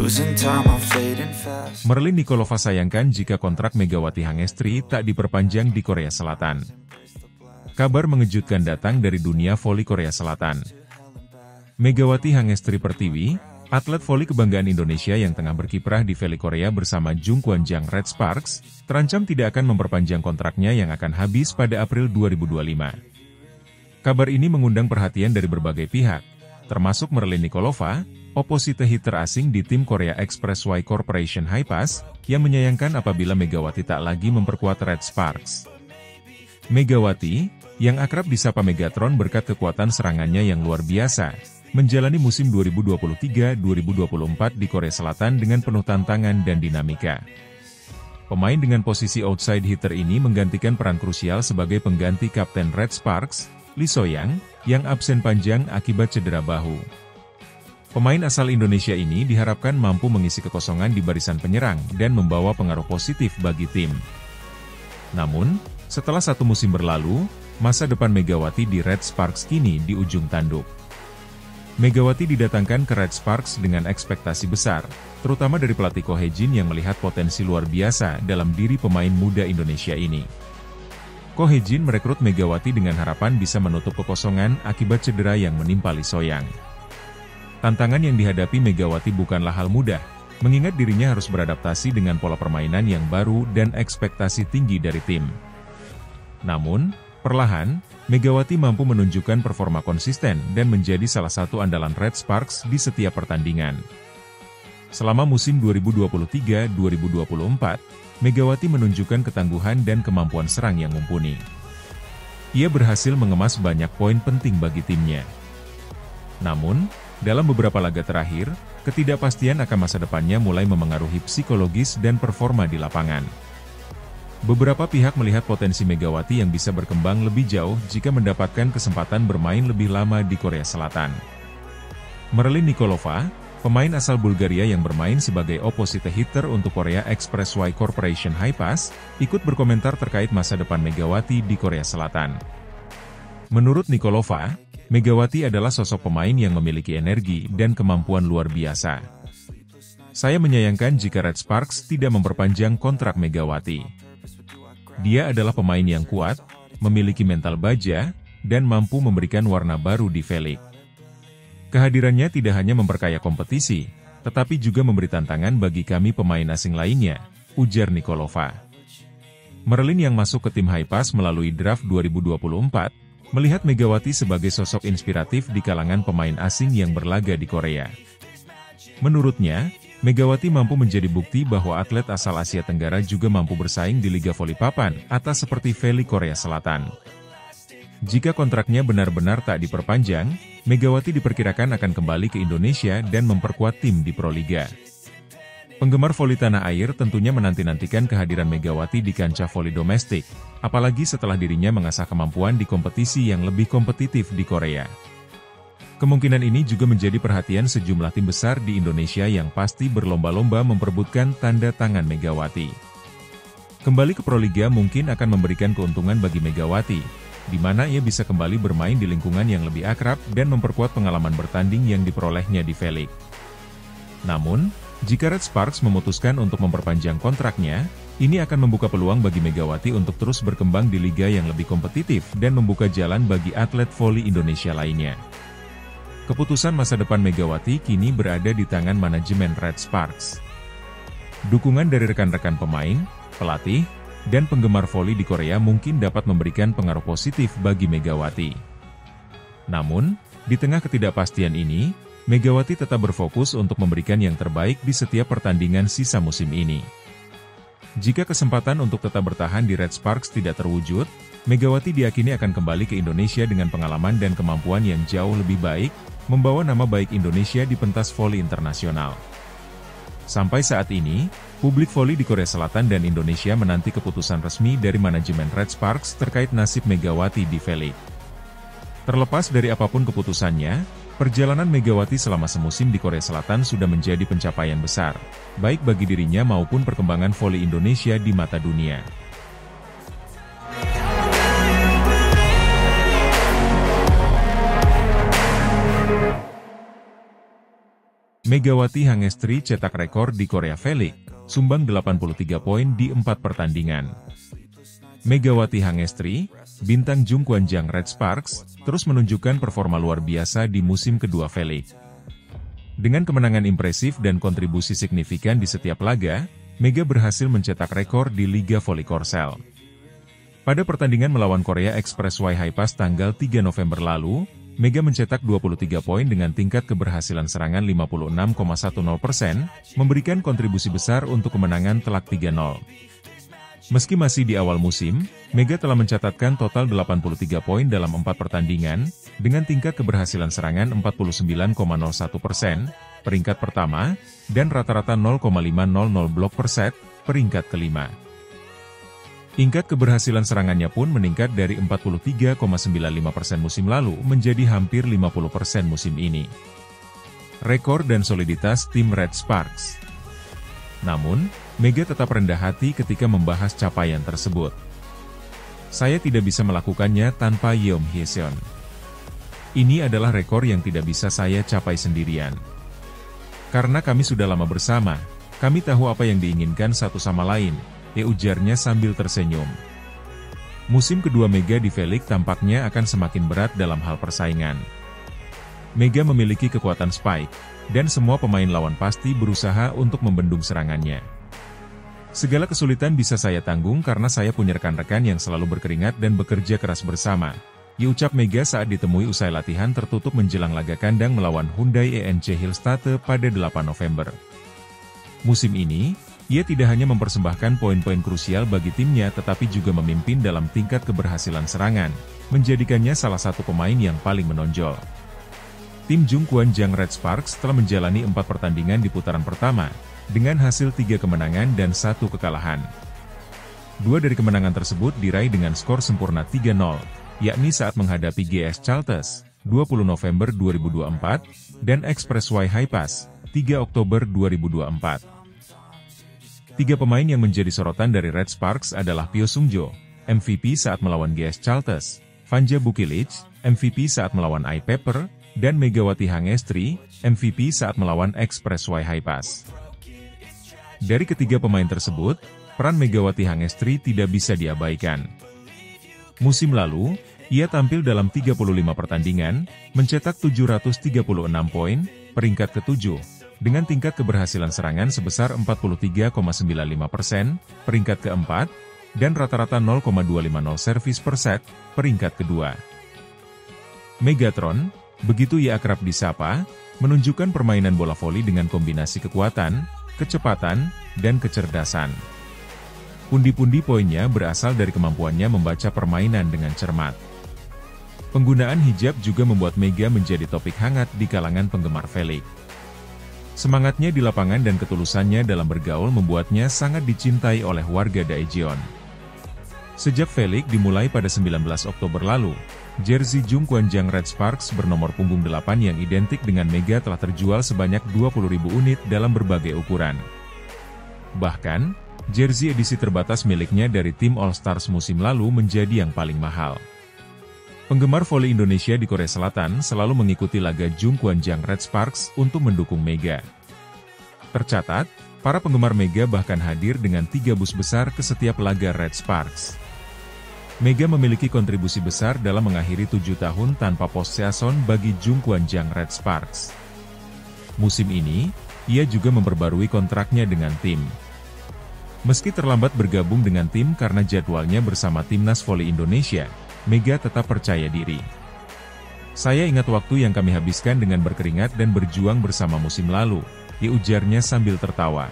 Losing time, I'm fading fast. Merlin Nikolova sayangkan jika kontrak Megawati Hangestri tak diperpanjang di Korea Selatan. Kabar mengejutkan datang dari dunia voli Korea Selatan. Megawati Hangestri Pertiwi, atlet voli kebanggaan Indonesia yang tengah berkiprah di voli Korea bersama Jung Kwan-jang Red Sparks, terancam tidak akan memperpanjang kontraknya yang akan habis pada April 2025. Kabar ini mengundang perhatian dari berbagai pihak, termasuk Merlin Nikolova, opposite hitter asing di tim Korea Expressway Corporation Hipass, yang menyayangkan apabila Megawati tak lagi memperkuat Red Sparks. Megawati, yang akrab disapa Megatron berkat kekuatan serangannya yang luar biasa, menjalani musim 2023-2024 di Korea Selatan dengan penuh tantangan dan dinamika. Pemain dengan posisi outside hitter ini menggantikan peran krusial sebagai pengganti Kapten Red Sparks, Lee So-young, yang absen panjang akibat cedera bahu. Pemain asal Indonesia ini diharapkan mampu mengisi kekosongan di barisan penyerang dan membawa pengaruh positif bagi tim. Namun, setelah satu musim berlalu, masa depan Megawati di Red Sparks kini di ujung tanduk. Megawati didatangkan ke Red Sparks dengan ekspektasi besar, terutama dari pelatih Ko Hae-jin yang melihat potensi luar biasa dalam diri pemain muda Indonesia ini. Ko Hae-jin merekrut Megawati dengan harapan bisa menutup kekosongan akibat cedera yang menimpa Lee So-young. Tantangan yang dihadapi Megawati bukanlah hal mudah, mengingat dirinya harus beradaptasi dengan pola permainan yang baru dan ekspektasi tinggi dari tim. Namun, perlahan, Megawati mampu menunjukkan performa konsisten dan menjadi salah satu andalan Red Sparks di setiap pertandingan. Selama musim 2023-2024, Megawati menunjukkan ketangguhan dan kemampuan serang yang mumpuni. Ia berhasil mengemas banyak poin penting bagi timnya. Namun, dalam beberapa laga terakhir, ketidakpastian akan masa depannya mulai memengaruhi psikologis dan performa di lapangan. Beberapa pihak melihat potensi Megawati yang bisa berkembang lebih jauh jika mendapatkan kesempatan bermain lebih lama di Korea Selatan. Merlin Nikolova, pemain asal Bulgaria yang bermain sebagai opposite hitter untuk Korea Expressway Corporation Hipass, ikut berkomentar terkait masa depan Megawati di Korea Selatan. Menurut Nikolova, Megawati adalah sosok pemain yang memiliki energi dan kemampuan luar biasa. Saya menyayangkan jika Red Sparks tidak memperpanjang kontrak Megawati. Dia adalah pemain yang kuat, memiliki mental baja, dan mampu memberikan warna baru di V-League. Kehadirannya tidak hanya memperkaya kompetisi, tetapi juga memberi tantangan bagi kami pemain asing lainnya, ujar Nikolova. Merlin yang masuk ke tim Hipass melalui draft 2024, melihat Megawati sebagai sosok inspiratif di kalangan pemain asing yang berlaga di Korea. Menurutnya, Megawati mampu menjadi bukti bahwa atlet asal Asia Tenggara juga mampu bersaing di Liga Voli Papan atas seperti V-League Korea Selatan. Jika kontraknya benar-benar tak diperpanjang, Megawati diperkirakan akan kembali ke Indonesia dan memperkuat tim di Proliga. Penggemar voli tanah air tentunya menanti-nantikan kehadiran Megawati di kancah voli domestik, apalagi setelah dirinya mengasah kemampuan di kompetisi yang lebih kompetitif di Korea. Kemungkinan ini juga menjadi perhatian sejumlah tim besar di Indonesia yang pasti berlomba-lomba memperebutkan tanda tangan Megawati. Kembali ke Proliga mungkin akan memberikan keuntungan bagi Megawati, di mana ia bisa kembali bermain di lingkungan yang lebih akrab dan memperkuat pengalaman bertanding yang diperolehnya di V-League. Namun, jika Red Sparks memutuskan untuk memperpanjang kontraknya, ini akan membuka peluang bagi Megawati untuk terus berkembang di liga yang lebih kompetitif dan membuka jalan bagi atlet voli Indonesia lainnya. Keputusan masa depan Megawati kini berada di tangan manajemen Red Sparks. Dukungan dari rekan-rekan pemain, pelatih, dan penggemar voli di Korea mungkin dapat memberikan pengaruh positif bagi Megawati. Namun, di tengah ketidakpastian ini, Megawati tetap berfokus untuk memberikan yang terbaik di setiap pertandingan sisa musim ini. Jika kesempatan untuk tetap bertahan di Red Sparks tidak terwujud, Megawati diyakini akan kembali ke Indonesia dengan pengalaman dan kemampuan yang jauh lebih baik, membawa nama baik Indonesia di pentas voli internasional. Sampai saat ini, publik voli di Korea Selatan dan Indonesia menanti keputusan resmi dari manajemen Red Sparks terkait nasib Megawati di V-League. Terlepas dari apapun keputusannya, perjalanan Megawati selama semusim di Korea Selatan sudah menjadi pencapaian besar, baik bagi dirinya maupun perkembangan voli Indonesia di mata dunia. Megawati Hangestri cetak rekor di Korea V-League, sumbang 83 poin di 4 pertandingan. Megawati Hangestri, bintang Jungkwanjang Red Sparks, terus menunjukkan performa luar biasa di musim kedua V-League. Dengan kemenangan impresif dan kontribusi signifikan di setiap laga, Mega berhasil mencetak rekor di Liga Voli Korsel. Pada pertandingan melawan Korea Express Haepas tanggal 3 November lalu, Mega mencetak 23 poin dengan tingkat keberhasilan serangan 56,10%, memberikan kontribusi besar untuk kemenangan telak 3-0. Meski masih di awal musim, Mega telah mencatatkan total 83 poin dalam 4 pertandingan, dengan tingkat keberhasilan serangan 49,01%, peringkat pertama, dan rata-rata 0,500 blok per set, peringkat kelima. Tingkat keberhasilan serangannya pun meningkat dari 43,95% musim lalu menjadi hampir 50% musim ini. Rekor dan soliditas tim Red Sparks. Namun, Mega tetap rendah hati ketika membahas capaian tersebut. Saya tidak bisa melakukannya tanpa Yeom Hyeseon. Ini adalah rekor yang tidak bisa saya capai sendirian. Karena kami sudah lama bersama, kami tahu apa yang diinginkan satu sama lain, ujarnya sambil tersenyum. Musim kedua Mega di V-League tampaknya akan semakin berat dalam hal persaingan. Mega memiliki kekuatan spike, dan semua pemain lawan pasti berusaha untuk membendung serangannya. Segala kesulitan bisa saya tanggung karena saya punya rekan-rekan yang selalu berkeringat dan bekerja keras bersama, ucap Mega saat ditemui usai latihan tertutup menjelang laga kandang melawan Hyundai ENC Hillstate pada 8 November. Musim ini, ia tidak hanya mempersembahkan poin-poin krusial bagi timnya tetapi juga memimpin dalam tingkat keberhasilan serangan, menjadikannya salah satu pemain yang paling menonjol. Tim Jungkwanjang Red Sparks telah menjalani 4 pertandingan di putaran pertama, dengan hasil 3 kemenangan dan 1 kekalahan. 2 dari kemenangan tersebut diraih dengan skor sempurna 3-0, yakni saat menghadapi GS Chalters, 20 November 2024, dan Express Haepas, 3 Oktober 2024. 3 pemain yang menjadi sorotan dari Red Sparks adalah Pyo Sung-jo, MVP saat melawan GS Chalters, Vanja Bukilic, MVP saat melawan Pepper, dan Megawati Hangestri, MVP saat melawan Express Haepas. Dari ketiga pemain tersebut, peran Megawati Hangestri tidak bisa diabaikan. Musim lalu, ia tampil dalam 35 pertandingan, mencetak 736 poin, peringkat ke-7, dengan tingkat keberhasilan serangan sebesar 43,95%, peringkat ke-4, dan rata-rata 0,250 servis per set, peringkat kedua. Megatron, begitu ia akrab disapa, menunjukkan permainan bola voli dengan kombinasi kekuatan, kecepatan, dan kecerdasan. Pundi-pundi poinnya berasal dari kemampuannya membaca permainan dengan cermat. Penggunaan hijab juga membuat Mega menjadi topik hangat di kalangan penggemar V-League. Semangatnya di lapangan dan ketulusannya dalam bergaul membuatnya sangat dicintai oleh warga Daejeon. Sejak V-League dimulai pada 19 Oktober lalu, jersey Jungkwanjang Red Sparks bernomor punggung 8 yang identik dengan Mega telah terjual sebanyak 20.000 unit dalam berbagai ukuran. Bahkan, jersey edisi terbatas miliknya dari tim All Stars musim lalu menjadi yang paling mahal. Penggemar voli Indonesia di Korea Selatan selalu mengikuti laga Jungkwanjang Red Sparks untuk mendukung Mega. Tercatat, para penggemar Mega bahkan hadir dengan 3 bus besar ke setiap laga Red Sparks. Mega memiliki kontribusi besar dalam mengakhiri 7 tahun tanpa postseason bagi Jungkwanjang Red Sparks. Musim ini, ia juga memperbarui kontraknya dengan tim. Meski terlambat bergabung dengan tim karena jadwalnya bersama Timnas Voli Indonesia, Mega tetap percaya diri. Saya ingat waktu yang kami habiskan dengan berkeringat dan berjuang bersama musim lalu, ujarnya sambil tertawa.